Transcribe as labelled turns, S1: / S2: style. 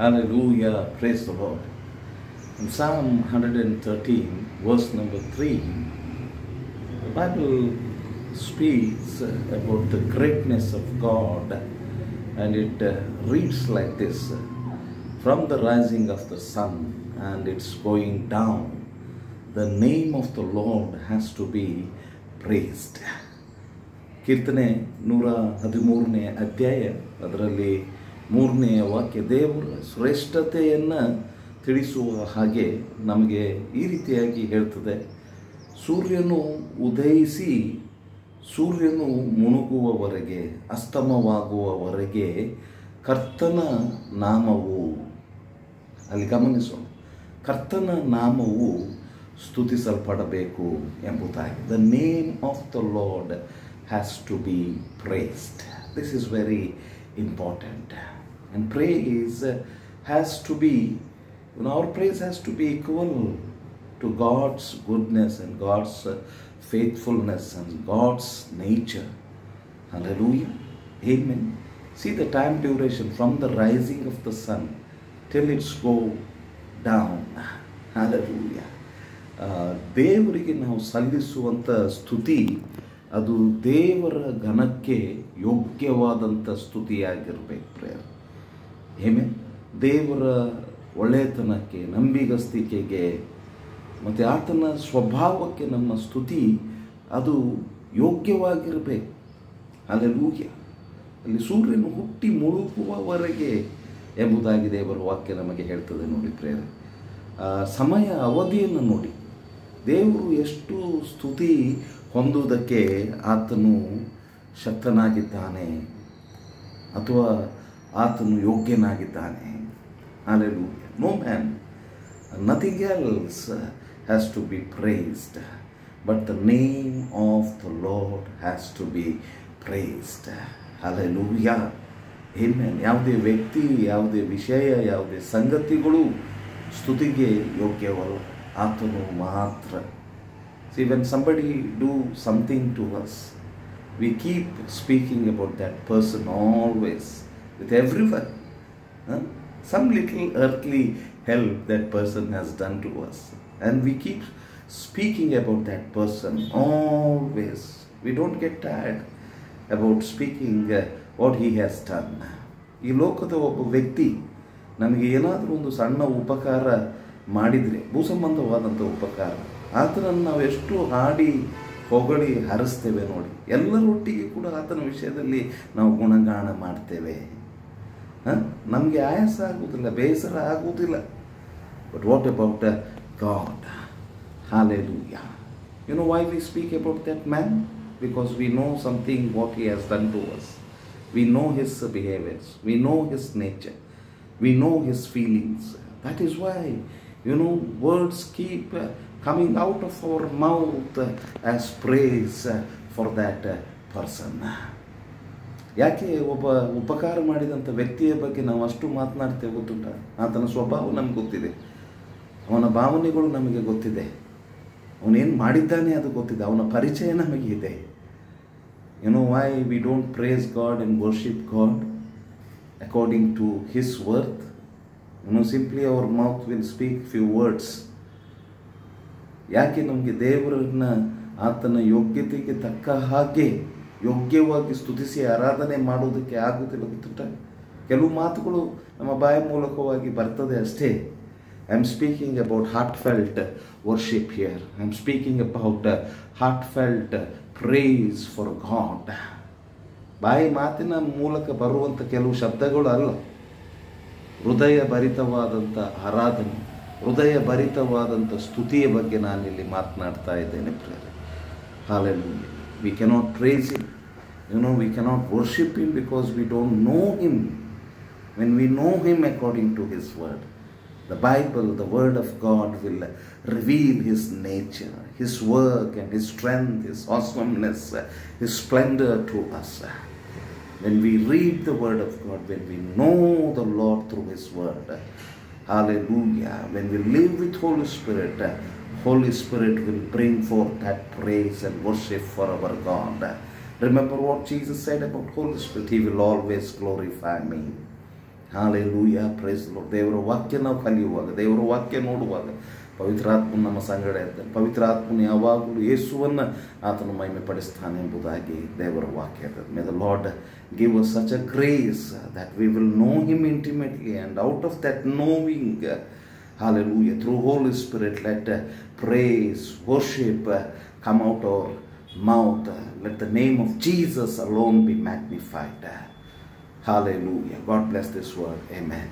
S1: Hallelujah. Praise the Lord. In Psalm 113, verse number 3, the Bible speaks about the greatness of God, and it reads like this: from the rising of the sun and its going down, the name of the Lord has to be praised. ಕೀರ್ತನೆ 113ನೇ ಅಧ್ಯಾಯ, ಅದರಲ್ಲಿ 3ನೇ ವಾಕ್ಯ ದೇವರ ಶ್ರೇಷ್ಠತೆಯನ್ನು ತಿಳಿಸುವ ಹಾಗೆ ನಮಗೆ ಈ ರೀತಿಯಾಗಿ ಹೇಳ್ತದೆ: ಸೂರ್ಯನು ಉದಯಿಸಿ ಸೂರ್ಯನು ಮುಳುಗುವವರೆಗೆ, ಅಸ್ತಮವಾಗುವವರೆಗೆ ಕರ್ತನ ನಾಮವು, ಅಲ್ಲಿ ಗಮನಿಸೋಣ, ಕರ್ತನ ನಾಮವು ಸ್ತುತಿಸಲ್ಪಡಬೇಕು ಎಂಬುದಾಗಿ. The name of the Lord has to be praised. This is very important. And praise has to be, our praise has to be equal to God's goodness and God's faithfulness and God's nature. Hallelujah. Amen. See the time duration from the rising of the sun till it's go down. Hallelujah. ದೇವರಿಗೆ ನಾವು ಸಲ್ಲಿಸುವಂಥ ಸ್ತುತಿ ಅದು ದೇವರ ಘನಕ್ಕೆ ಯೋಗ್ಯವಾದಂಥ ಸ್ತುತಿಯಾಗಿರಬೇಕು. Prayer amen. ದೇವರ ಒಳ್ಳೆಯತನಕ್ಕೆ, ನಂಬಿಗಸ್ತಿಕೆಗೆ ಮತ್ತು ಆತನ ಸ್ವಭಾವಕ್ಕೆ ನಮ್ಮ ಸ್ತುತಿ ಅದು ಯೋಗ್ಯವಾಗಿರಬೇಕು. ಹಲ್ಲೆಲೂಯಾ. ಅಲ್ಲಿ ಸೂರ್ಯನು ಹುಟ್ಟಿ ಮುಳುಗುವವರೆಗೆ ಎಂಬುದಾಗಿ ದೇವರ ವಾಕ್ಯ ನಮಗೆ ಹೇಳ್ತದೆ. ನೋಡಿ ಪ್ರೇಯರ್, ಸಮಯ ಅವಧಿಯನ್ನು ನೋಡಿ, ದೇವರು ಎಷ್ಟು ಸ್ತುತಿ ಹೊಂದುವುದಕ್ಕೆ ಆತನು ಶಕ್ತನಾಗಿದ್ದಾನೆ ಅಥವಾ ಆತನು ಯೋಗ್ಯನಾಗಿದ್ದಾನೆ. Hallelujah. No man, nothing else has to be praised, but the name of the Lord has to be praised. Hallelujah. Amen. ಯಾವುದೇ ವ್ಯಕ್ತಿ, ಯಾವುದೇ ವಿಷಯ, ಯಾವುದೇ ಸಂಗತಿಗಳು ಸ್ತುತಿಗೆ ಯೋಗ್ಯವಲ್ಲ, ಆತನು ಮಾತ್ರ. See, when somebody do something to us, we keep speaking about that person always, with everyone. Some little earthly help that person has done to us, and we keep speaking about that person always. We don't get tired about speaking what he has done. ಈ ಲೋಕದ ಒಬ್ಬ ವ್ಯಕ್ತಿ ನಮಗೆ ಏನಾದರೂ ಒಂದು ಸಣ್ಣ ಉಪಕಾರ ಮಾಡಿದರೆ, ಭೂಸಂಬಂಧವಾದಂಥ ಉಪಕಾರ, ಆತನನ್ನು ನಾವು ಎಷ್ಟು ಹಾಡಿ ಹೊಗಳಿ ಹರಿಸ್ತೇವೆ ನೋಡಿ. ಎಲ್ಲರೊಟ್ಟಿಗೆ ಕೂಡ ಆತನ ವಿಷಯದಲ್ಲಿ ನಾವು ಗುಣಗಾನ ಮಾಡ್ತೇವೆ. ನಮಗೆ ಆಯಾಸ ಆಗುವುದಿಲ್ಲ, ಬೇಸರ ಆಗುವುದಿಲ್ಲ. But what about god? Hallelujah. You know why we speak about that man? Because we know something what he has done to us. We know his behaviors, we know his nature, we know his feelings. That is why, words keep coming out of our mouth as praise for that person. ಯಾಕೆ ಒಬ್ಬ ಉಪಕಾರ ಮಾಡಿದಂಥ ವ್ಯಕ್ತಿಯ ಬಗ್ಗೆ ನಾವು ಅಷ್ಟು ಮಾತನಾಡ್ತೇವೆ ಗೊತ್ತುಂಟ? ಆತನ ಸ್ವಭಾವ ನಮ್ಗೆ ಗೊತ್ತಿದೆ, ಅವನ ಭಾವನೆಗಳು ನಮಗೆ ಗೊತ್ತಿದೆ, ಅವನೇನು ಮಾಡಿದ್ದಾನೆ ಅದು ಗೊತ್ತಿದೆ, ಅವನ ಪರಿಚಯ ನಮಗೆ ಇದೆ. Why we don't praise God and worship God according to His worth? Simply our mouth will speak few words. ಯಾಕೆ ನಮಗೆ ದೇವರನ್ನ ಆತನ ಯೋಗ್ಯತೆಗೆ ತಕ್ಕ ಹಾಗೆ ಯೋಗ್ಯವಾಗಿ ಸ್ತುತಿಸಿ ಆರಾಧನೆ ಮಾಡೋದಕ್ಕೆ ಆಗುತ್ತಿಲ್ಲ ಗೊತ್ತುಂಟ? ಕೆಲವು ಮಾತುಗಳು ನಮ್ಮ ಬಾಯ ಮೂಲಕವಾಗಿ ಬರ್ತದೆ ಅಷ್ಟೇ. I am speaking about ಹಾರ್ಟ್ಫೆಲ್ಟ್ worship here. I am speaking about ಹಾರ್ಟ್ಫೆಲ್ಟ್ praise for God. ಬಾಯಿ ಮಾತಿನ ಮೂಲಕ ಬರುವಂಥ ಕೆಲವು ಶಬ್ದಗಳು ಅಲ್ಲ, ಹೃದಯ ಭರಿತವಾದಂಥ ಆರಾಧನೆ, ಹೃದಯ ಭರಿತವಾದಂಥ ಸ್ತುತಿಯ ಬಗ್ಗೆ ನಾನಿಲ್ಲಿ ಮಾತನಾಡ್ತಾ ಇದ್ದೇನೆ. Hallelujah. We cannot praise Him. We cannot worship Him because we don't know Him. When we know Him according to His word, the Bible, the word of God will reveal His nature, His work and His strength, His awesomeness, His splendor to us. When we read the word of God, when we know the Lord through His word, hallelujah, when we live with Holy Spirit will bring forth that praise and worship for our God. Remember what Jesus said about Holy Spirit: He will always glorify me. Hallelujah, praise Lord. ದೇವರ ವಾಕ್ಯ ನಾವು ಕಲಿಯುವಾಗ, ದೇವರ ವಾಕ್ಯ ನೋಡುವಾಗ ಪವಿತ್ರಾತ್ಮನ ನಮ್ಮ ಸಂಗಡ ಇರ್ತಾನೆ. ಪವಿತ್ರಾತ್ಮನು ಯಾವಾಗಲೂ ಯೇಸುವನ್ನು ಆತನು ಮಹಿಮೆ ಪಡಿಸ್ತಾನೆ ಎಂಬುದಾಗಿ ದೇವರ ವಾಕ್ಯ ಇರ್ತದೆ. May the lord give us such a grace that we will know him intimately, and out of that knowing, hallelujah, through Holy Spirit, let praise, worship come out our mouth. Let the name of Jesus alone be magnified. Hallelujah. God bless this word. Amen.